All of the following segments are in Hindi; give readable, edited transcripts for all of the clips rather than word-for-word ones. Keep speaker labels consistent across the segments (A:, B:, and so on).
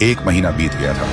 A: 1 महीना बीत गया था।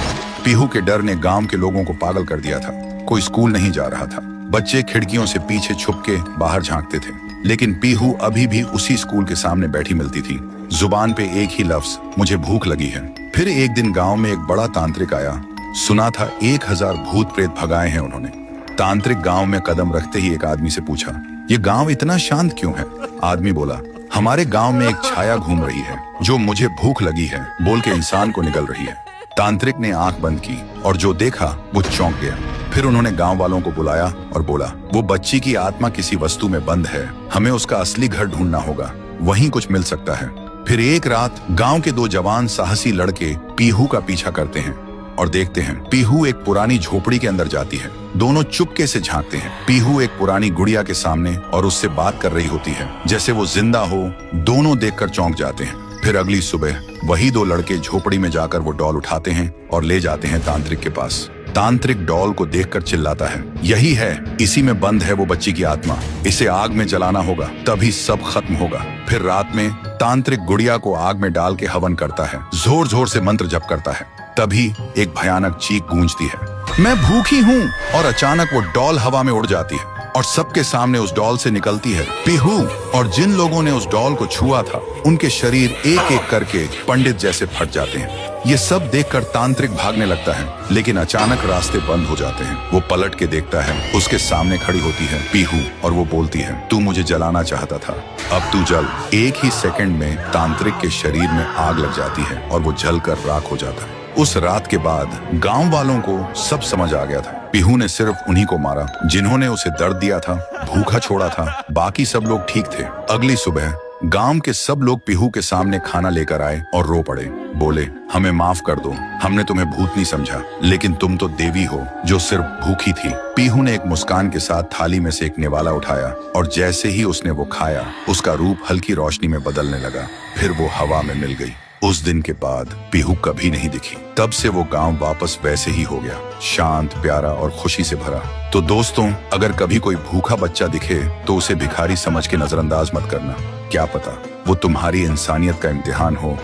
A: पीहू के डर ने गांव के लोगों को पागल कर दिया था। कोई स्कूल नहीं जा रहा था। बच्चे खिड़कियों से पीछे छुप के बाहर झांकते थे, लेकिन पीहू अभी भी उसी स्कूल के सामने बैठी मिलती थी। जुबान पे एक ही लफ्ज, मुझे भूख लगी है। फिर एक दिन गांव में एक बड़ा तांत्रिक आया। सुना था 1000 भूत प्रेत भगाए हैं उन्होंने। तांत्रिक गांव में कदम रखते ही एक आदमी से पूछा, ये गांव इतना शांत क्यों है? आदमी बोला, हमारे गांव में एक छाया घूम रही है जो मुझे भूख लगी है बोल के इंसान को निगल रही है। तांत्रिक ने आंख बंद की और जो देखा वो चौंक गया। फिर उन्होंने गांव वालों को बुलाया और बोला, वो बच्ची की आत्मा किसी वस्तु में बंद है, हमें उसका असली घर ढूंढना होगा, वहीं कुछ मिल सकता है। फिर एक रात गांव के 2 जवान साहसी लड़के पीहू का पीछा करते हैं और देखते हैं पीहू एक पुरानी झोपड़ी के अंदर जाती है। दोनों चुपके से झांकते हैं। पीहू एक पुरानी गुड़िया के सामने और उससे बात कर रही होती है जैसे वो जिंदा हो। दोनों देखकर चौंक जाते हैं। फिर अगली सुबह वही 2 लड़के झोपड़ी में जाकर वो डॉल उठाते हैं और ले जाते हैं तांत्रिक के पास। तांत्रिक डॉल को देखकर चिल्लाता है, यही है, इसी में बंद है वो बच्ची की आत्मा, इसे आग में जलाना होगा तभी सब खत्म होगा। फिर रात में तांत्रिक गुड़िया को आग में डाल के हवन करता है, जोर जोर से मंत्र जप करता है। तभी एक भयानक चीख गूंजती है, मैं भूखी हूँ, और अचानक वो डॉल हवा में उड़ जाती है और सबके सामने उस डॉल से निकलती है पीहू। और जिन लोगों ने उस डॉल को छुआ था उनके शरीर एक एक करके पंडित जैसे फट जाते हैं। ये सब देखकर तांत्रिक भागने लगता है, लेकिन अचानक रास्ते बंद हो जाते हैं। वो पलट के देखता है, उसके सामने खड़ी होती है पीहू और वो बोलती है, तू मुझे जलाना चाहता था, अब तू जल। एक ही सेकंड में तांत्रिक के शरीर में आग लग जाती है और वो जलकर राख हो जाता है। उस रात के बाद गांव वालों को सब समझ आ गया था। पीहू ने सिर्फ उन्हीं को मारा जिन्होंने उसे दर्द दिया था, भूखा छोड़ा था, बाकी सब लोग ठीक थे। अगली सुबह गांव के सब लोग पीहू के सामने खाना लेकर आए और रो पड़े। बोले, हमें माफ कर दो, हमने तुम्हें भूत नहीं समझा, लेकिन तुम तो देवी हो जो सिर्फ भूखी थी। पीहू ने एक मुस्कान के साथ थाली में से एक निवाला उठाया और जैसे ही उसने वो खाया उसका रूप हल्की रोशनी में बदलने लगा। फिर वो हवा में मिल गई। उस दिन के बाद पीहू कभी नहीं दिखी। तब से वो गांव वापस वैसे ही हो गया, शांत, प्यारा और खुशी से भरा। तो दोस्तों, अगर कभी कोई भूखा बच्चा दिखे तो उसे भिखारी समझ के नजरअंदाज मत करना। क्या पता वो तुम्हारी इंसानियत का इम्तिहान हो